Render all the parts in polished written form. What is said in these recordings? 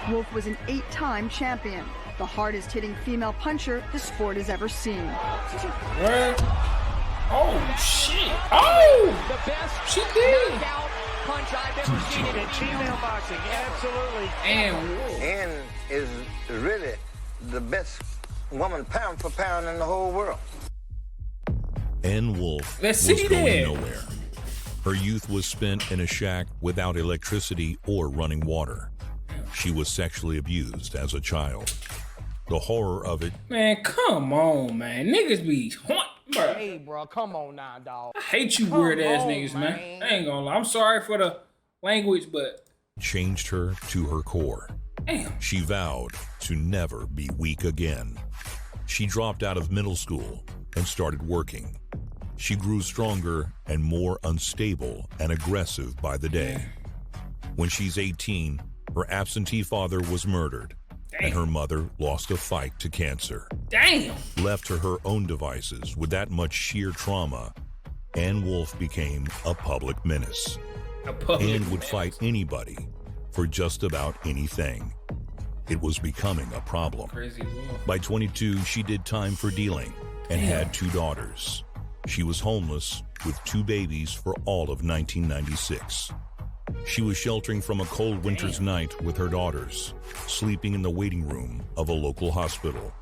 Wolf was an 8-time champion, the hardest-hitting female puncher the sport has ever seen. What? Oh, shit. Oh! The best she did. knockout punch I've ever seen in female boxing. Absolutely. And Wolf. Ann is really the best woman pound for pound in the whole world. Ann Wolf Let's was see going that. nowhere. Her youth was spent in a shack without electricity or running water. She was sexually abused as a child. The horror of it. Man, come on, man. Niggas be bro. Hey, bro, come on now, dog. I hate you weird ass niggas, man. I ain't gonna lie. I'm sorry for the language, but Changed her to her core. damn. She vowed to never be weak again. She dropped out of middle school and started working. She grew stronger and more unstable and aggressive by the day. When she's 18, her absentee father was murdered, and her mother lost a fight to cancer. Damn. Left to her own devices with that much sheer trauma, Ann Wolf became a public menace. Ann would fight anybody for just about anything. It was becoming a problem. Crazy Wolf. By 22, she did time for dealing and had 2 daughters. She was homeless with 2 babies for all of 1996. She was sheltering from a cold winter's night with her daughters, sleeping in the waiting room of a local hospital,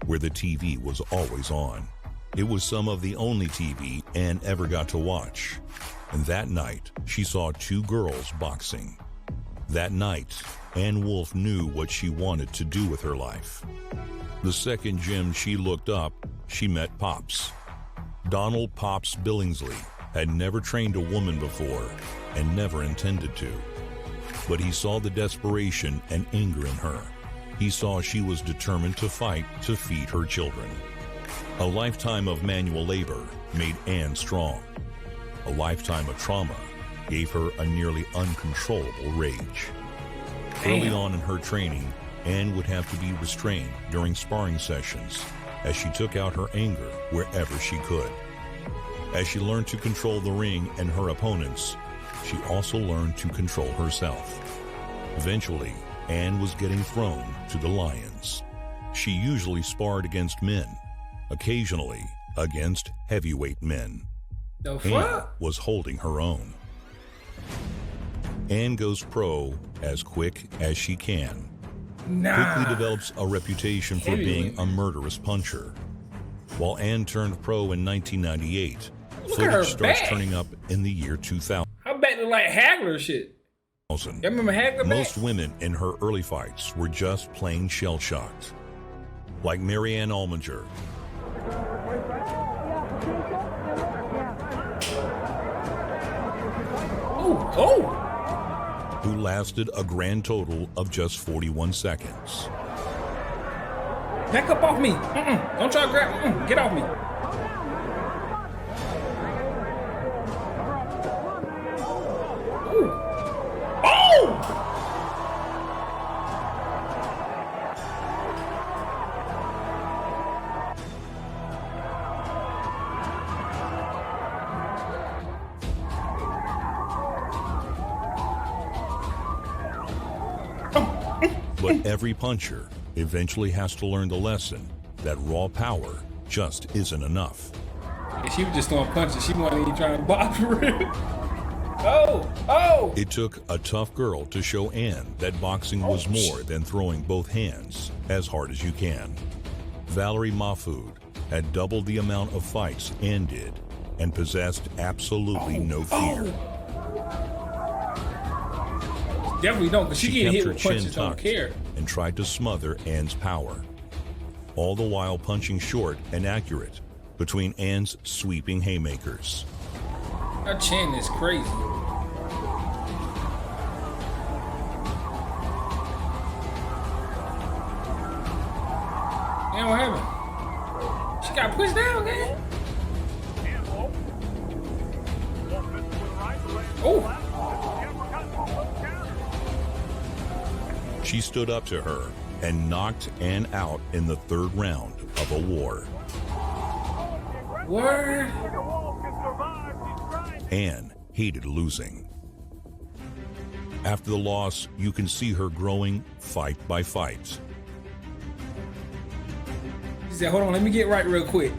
where the TV was always on. It was some of the only TV Ann ever got to watch. And that night, she saw 2 girls boxing. That night, Ann Wolf knew what she wanted to do with her life. The second gym she looked up, she met Pops. Donald Pops Billingsley had never trained a woman before and never intended to. But he saw the desperation and anger in her. He saw she was determined to fight to feed her children. A lifetime of manual labor made Ann strong. A lifetime of trauma gave her a nearly uncontrollable rage. Early on in her training, Ann would have to be restrained during sparring sessions as she took out her anger wherever she could. As she learned to control the ring and her opponents, she also learned to control herself. Eventually, Ann was getting thrown to the lions. She usually sparred against men, occasionally against heavyweight men. The Ann fuck? was holding her own. Ann goes pro as quick as she can. Quickly develops a reputation for being a murderous puncher. While Ann turned pro in 1998, footage starts turning up in the year 2000. Her back look like Hagler shit. You remember Hagler back? Most women in her early fights were just plain shell-shocked. Like Marianne Alminger. Oh! Who lasted a grand total of just 41 seconds. Back up off me. Don't try to grab. Get off me. Ooh. Oh! But every puncher eventually has to learn the lesson that raw power just isn't enough. And she was just throwing punches. She wasn't even trying to box for real. Oh! Oh! It took a tough girl to show Ann that boxing was more than throwing both hands as hard as you can. Valerie Mahfoud had doubled the amount of fights Ann did and possessed absolutely no fear. Definitely don't, because she get kept hit her with chin punches, don't tucked care. and tried to smother Ann's power, all the while punching short and accurate between Ann's sweeping haymakers. Her chin is crazy. Man, what happened? She got pushed down, man. Oh! She stood up to her and knocked Ann out in the 3rd round of a war. Word? Ann hated losing. After the loss, you can see her growing fight by fight. She said, hold on, let me get right real quick.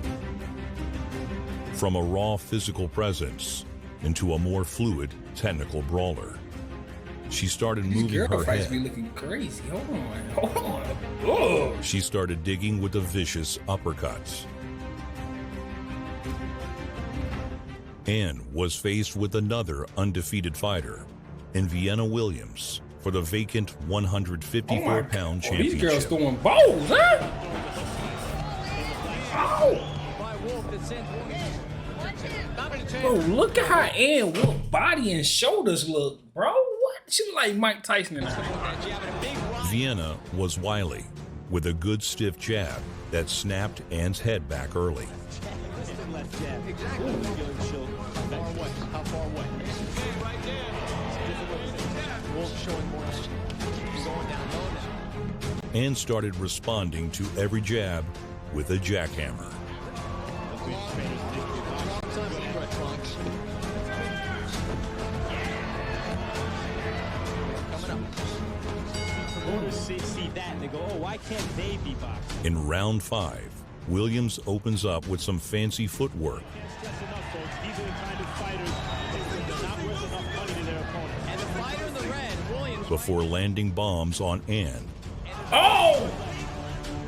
From a raw physical presence into a more fluid technical brawler. She started These moving girl her fights head. be looking crazy. Hold on. Oh. She started digging with the vicious uppercuts. And was faced with another undefeated fighter in Vienna Williams for the vacant 154-pound championship. These girls throwing balls, huh? Oh. Bro, look at how Ann Wolf body and shoulders look, bro. What? She look like Mike Tyson and I. Vienna was wily with a good stiff jab that snapped Ann's head back early. Ann started responding to every jab with a jackhammer. See that and they go, oh, why can't they be boxing? In round 5, Williams opens up with some fancy footwork. Just enough, folks. These are the kind of fighters that are not worth enough money to their opponent. And the fighter in the red, Williams, Before landing bombs on Ann, Oh!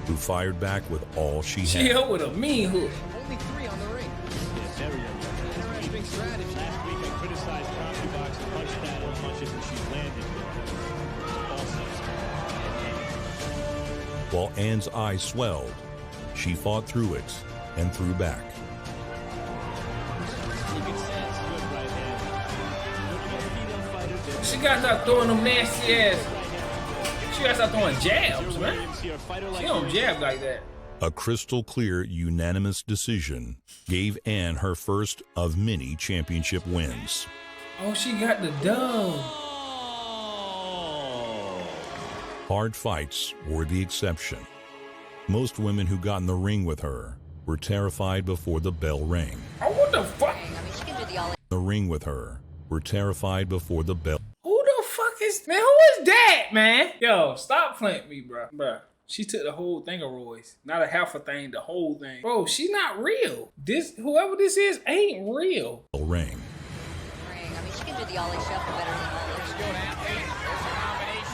who fired back with all she She had. hit with a mean hook. only 3 on the ring. Yeah, very interesting strategy. Last week I criticized Crosby boxing punch that as much as she's landed. While Ann's eyes swelled, she fought through it and threw back. She got to start throwing them nasty ass. She got to start throwing jabs, man. She don't jab like that. A crystal clear unanimous decision gave Ann her first of many championship wins. Oh, she got the dub. Hard fights were the exception. Most women who got in the ring with her were terrified before the bell rang. Oh, what the fuck? The ring with her were terrified before the bell. Who the fuck is, man, who is that, man? Yo, stop playing me, bro. Bro, she took the whole thing of Roy's. Not a half a thing, the whole thing. Bro, she's not real. Whoever this is, ain't real. Bell rang. I mean, she can do the Ollie Shuffle better than all those.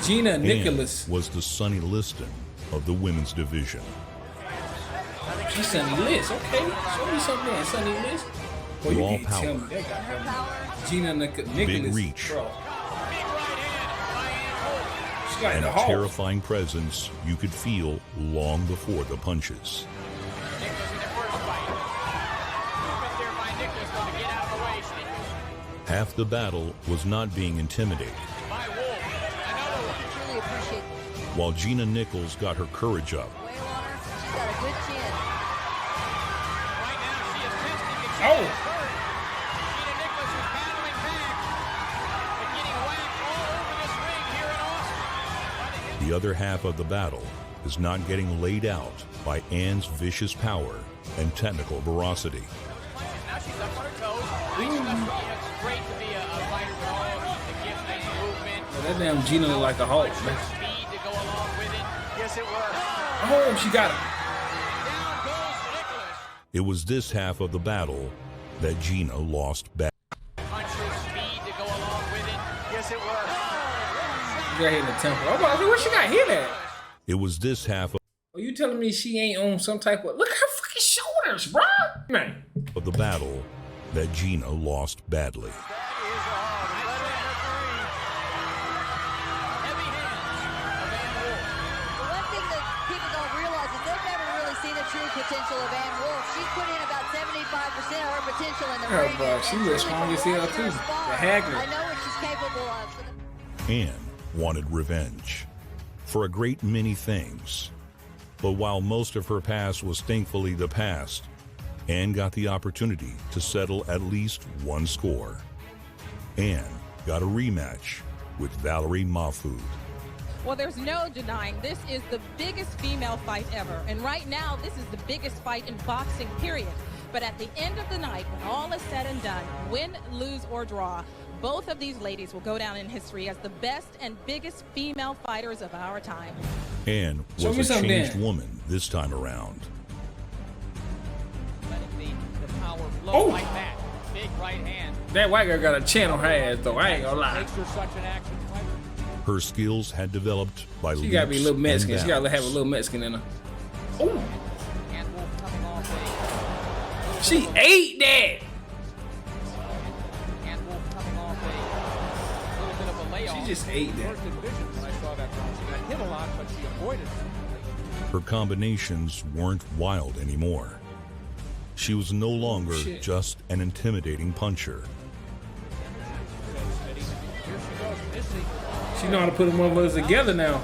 Gina Ann Nicholas. was the Sonny Liston of the women's division. She's Sonny List. Okay, show me something there, Sonny List. Boy, you Raw can't power. tell me that got her. Gina Nicholas. Big reach. Bro. She got And the a hole. terrifying presence you could feel long before the punches. Half the battle was not being intimidated. Truly appreciate While Gina Nichols got her courage up, Way on her. She's got a good chin. Oh. the other half of the battle is not getting laid out by Ann's vicious power and technical ferocity. Now she's up on her toes. It's great to be a fighter with all the gift, nice movement. That damn Gina look like a Hulk, man. Speed to go along with it. Yes, it was. Oh, she got it. Down goes Nicholas. It was this half of the battle that Gina lost back. Punches, speed to go along with it. Yes, it was. She got hit in the temple. I'm about to say, what she got hit at? It was this half Are you telling me she ain't on some type of... Look at her fucking shoulders, bro. Man. of the battle that Gina lost badly. The one thing that people don't realize is they've never really seen the true potential of Ann Wolf. She's put in about 75% of her potential in the Yeah, ring. bro, and she truly was strong as hell, performing in her too. spar. The Hagler. I know what she's capable of. So Ann wanted revenge for a great many things. But while most of her past was thankfully the past, Ann got the opportunity to settle at least one score. Ann got a rematch with Valerie Mahfoud. Well, there's no denying this is the biggest female fight ever. And right now, this is the biggest fight in boxing, period. But at the end of the night, when all is said and done, win, lose, or draw, Both of these ladies will go down in history as the best and biggest female fighters of our time. Ann was a changed woman this time around. The power blow Oh. like that. Big right hand. That white girl got a chin on her ass, though. I ain't gonna lie. Makes her such an action fighter. Her skills had developed by She gotta be a little leaps and Mexican. She gotta have a bounds. little Mexican in her. Oh, And Wolf coming off she ate that. And Wolf coming off a little bit of a layoff. She just ate that. First envisioned when I saw that round. She got hit a lot, but she avoided it. Her combinations weren't wild anymore. She was no longer shit. just an intimidating puncher. Here she goes, missing. She know how to put them motherfuckers together now.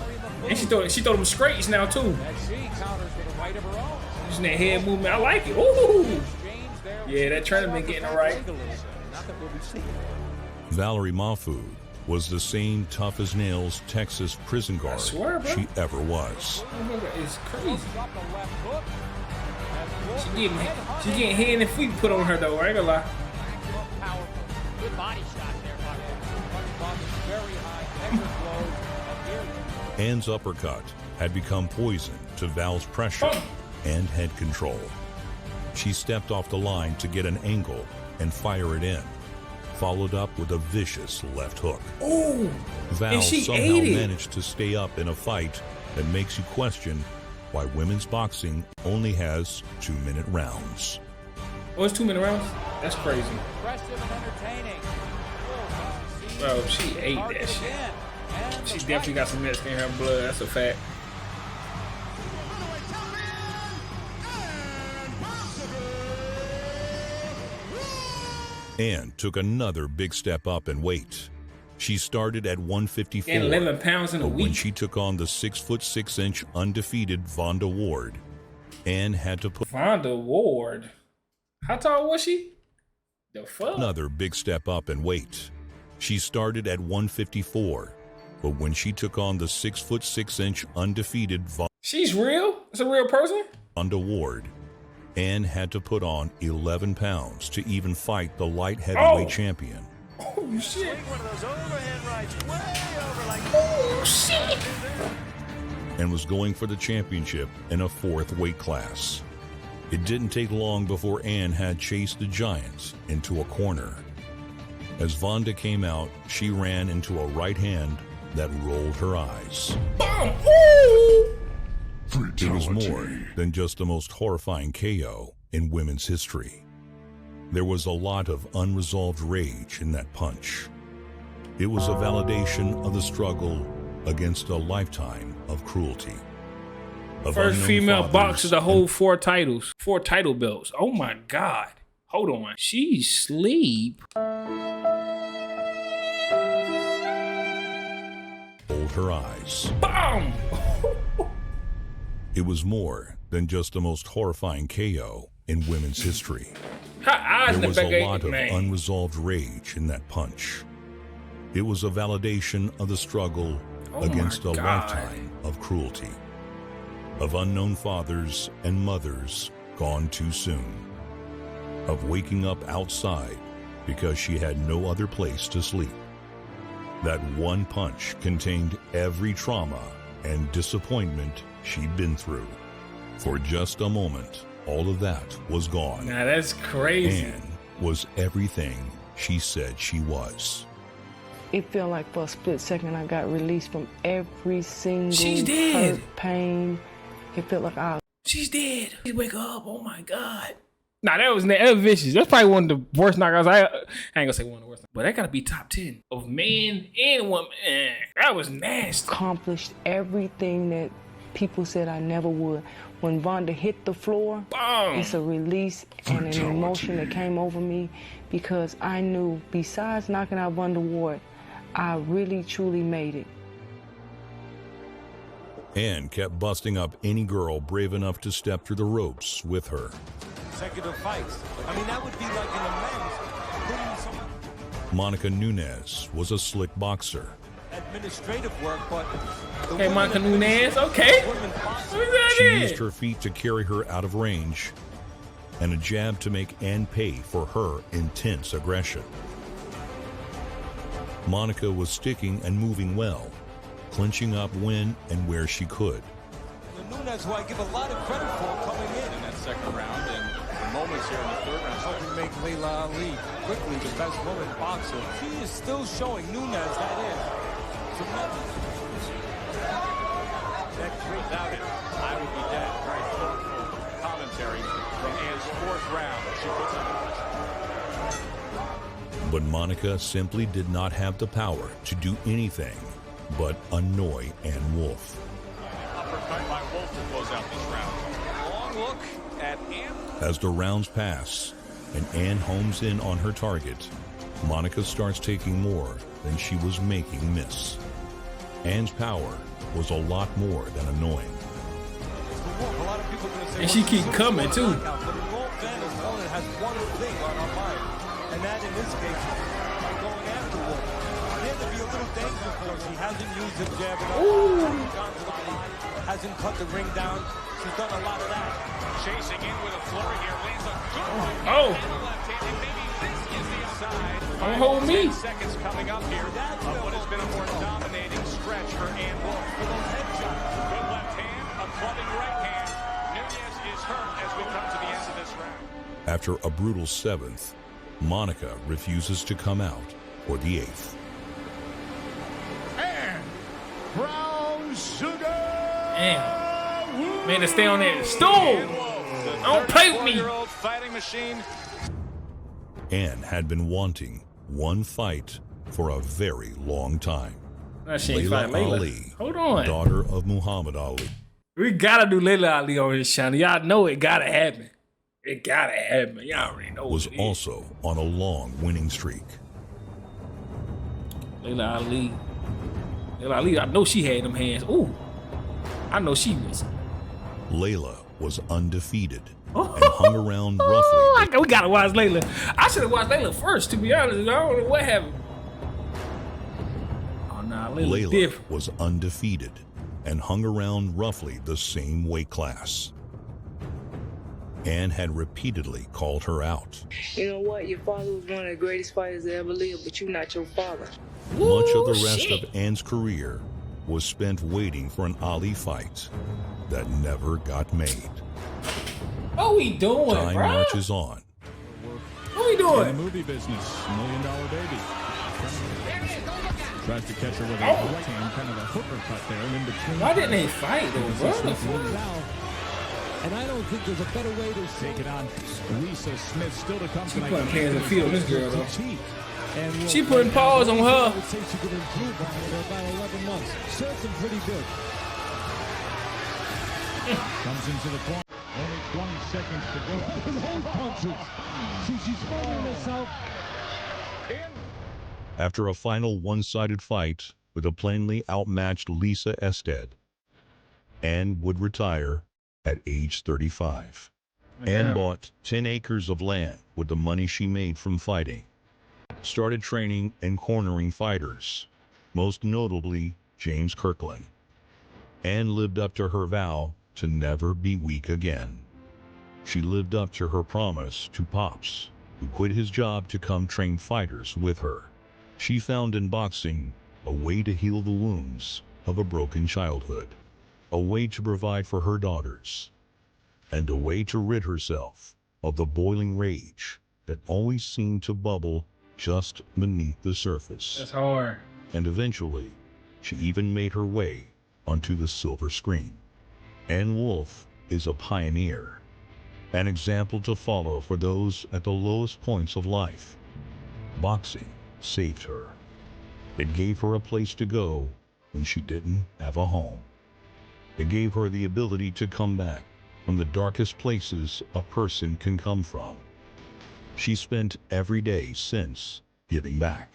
And she throw them straights now too. And she counters with a right of her own. Using that head movement, I like it. Ooh. James there. Yeah, that trainer been getting it right. Not that we'll be seeing. Valerie Mahfoud was the same tough-as-nails Texas prison guard swear, bro. she ever was. It's crazy. Dropped a left hook. And Wolf She getting hand and feet put on her though. I ain't gonna lie. backed up powerful. Good body shot there by Wolf. Punch bomb is very high. Measured blows. And here Ann's uppercut had become poison to Val's pressure and head control. She stepped off the line to get an angle and fire it in, followed up with a vicious left hook. Ooh. Val And she somehow ate it. managed to stay up in a fight that makes you question why women's boxing only has 2-minute rounds. Oh, it's 2 minute rounds? That's crazy. impressive and entertaining. Bro, she ate that shit. She definitely got some Mexican in her blood. That's a fact. Ann took another big step up in weight. She started at 154. And 11 pounds in a but when week. she took on the 6'6" undefeated Vonda Ward, Ann had to put Vonda Ward. How tall was she? The fuck? another big step up in weight. She started at 154, but when she took on the 6'6" undefeated She's real? It's a real person? Vonda Ward, Ann had to put on 11 pounds to even fight the light heavyweight champion. Oh, shit. One of those overhead rights way over like Oh, shit. And was going for the championship in a 4th weight class. It didn't take long before Ann had chased the Giants into a corner. As Vonda came out, she ran into a right hand that rolled her eyes. Boom. Ooh. It was more than just the most horrifying KO in women's history. There was a lot of unresolved rage in that punch. It was a validation of the struggle against a lifetime of cruelty. Of First unknown female fathers boxer to hold 4 titles. 4 title belts. Oh my God. Hold on. She sleep. rolled her eyes. Boom. It was more than just the most horrifying KO in women's history. Her eyes in There the was back a lot of man. unresolved rage in that punch. It was a validation of the struggle against a God. lifetime of cruelty, of unknown fathers and mothers gone too soon, of waking up outside because she had no other place to sleep. That one punch contained every trauma and disappointment she'd been through. For just a moment, all of that was gone. Now that's crazy. Ann was everything she said she was. It felt like for a split second I got released from every single She's dead. hurt, pain. It felt like I She's dead. She wake up. Oh my God. Nah, that was vicious. That's probably one of the worst knockouts. I ain't gonna say one of the worst, but that gotta be top 10 of men and women. That was nasty. accomplished everything that people said I never would. When Vonda hit the floor, Boom. it's a release and an emotion that came over me because I knew besides knocking out Vonda Ward, I really truly made it. Ann kept busting up any girl brave enough to step through the ropes with her. consecutive fights. I mean, that would be like an amends. Putting someone Monica Nunez was a slick boxer. administrative work, but the Okay, women- Monica Nunez. Okay. women boxing- Who's that She again? used her feet to carry her out of range, and a jab to make Ann pay for her intense aggression. Monica was sticking and moving well, clinching up when and where she could. And the Nunes, who I give a lot of credit for coming in that second round and the moments here in the third round. helping make Layla Ali quickly the best woman boxer. She is still showing Nunes that is tremendous. Without it, I would be dead. Very thoughtful commentary from Ann's fourth round. She puts under pressure. But Monica simply did not have the power to do anything but annoy Ann Wolfe. Uppercut by Wolfe to close out this round. Long look at Ann. As the rounds pass and Ann homes in on her target, Monica starts taking more than she was making miss. Ann's power was a lot more than annoying. And she keep coming too. But Wolfe then is one that has one thing on her mind, and that in this case is going after Wolfe. He had to be a little dangerous for her. She hasn't used the jab enough. Hasn't gone to the body, hasn't cut the ring down. She's done a lot of that. Chasing in with a flurry here, lands a good right Oh. hand and a left hand, and maybe this is the side. Don't hold me. 10 seconds coming up here of what has been a more dominating stretch for Ann Wolfe. For those headshots, good left hand, a clubbing right hand. Nunes is hurt as we come to the end of this round. After a brutal seventh, Monica refuses to come out for the eighth. And Brown Sugar. Damn. Man, to stay on that stool. Don't play with me. Fighting machine. Ann had been wanting one fight for a very long time. She ain't fighting Layla. Ali, Hold on. daughter of Muhammad Ali. We gotta do Layla Ali on this channel. Y'all know it gotta happen. It gotta happen. Y'all already know Was what it is. also on a long winning streak. Layla Ali. Layla Ali, I know she had them hands. Ooh. I know she was. Layla was undefeated and hung around roughly. We gotta watch Layla. I should have watched Layla first, to be honest. I don't know what happened. Oh, nah, Layla different. was undefeated and hung around roughly the same weight class. Ann had repeatedly called her out. You know what? Your father was one of the greatest fighters that ever lived, but you're not your father. Much of the rest of Ann's career was spent waiting for an Ali fight that never got made. What we doing, Time bro? marches on. What we doing? In the movie business, $1 Million Baby. Tries to catch her with a right hand, kind of a hooker cut there, and in between. Why didn't they fight though, bro? And I don't think there's a better way to take it on. Lisa Smith still to come. She putting hands in the field, this girl though. And She putting paws on I her. would say she could improve on it for about 11 months. Serves him pretty good. Comes into the corner. Only 20 seconds to go. Those punches. She's finding herself. After a final one-sided fight with a plainly outmatched Lisa Ested, Ann would retire at age 35. Ann bought 10 acres of land with the money she made from fighting, started training and cornering fighters, most notably James Kirkland. Ann lived up to her vow to never be weak again. She lived up to her promise to Pops, who quit his job to come train fighters with her. She found in boxing a way to heal the wounds of a broken childhood, a way to provide for her daughters, and a way to rid herself of the boiling rage that always seemed to bubble just beneath the surface. That's hard. And eventually, she even made her way onto the silver screen. Ann Wolfe is a pioneer, an example to follow for those at the lowest points of life. Boxing saved her. It gave her a place to go when she didn't have a home. It gave her the ability to come back from the darkest places a person can come from. She spent every day since giving back.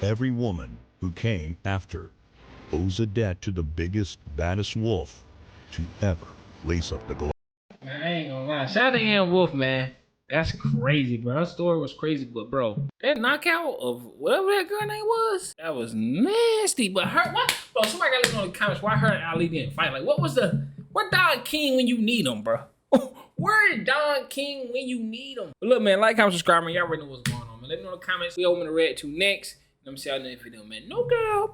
Every woman who came after owes a debt to the biggest, baddest wolf to ever lace up the glove. Man, I ain't gonna lie. Shout out to Ann Wolfe, man. That's crazy, bro. Her story was crazy, but bro, that knockout of whatever that girl name was, that was nasty. But her, what? Bro, somebody got to leave in the comments why her and Ali didn't fight. Like, where Don King when you need him, bro? Where Don King when you need him? But look, man, like, comment, subscribe, man. Y'all already know what's going on, man. Let me know in the comments. We open the red to next. Let me see how new video, man. No girl.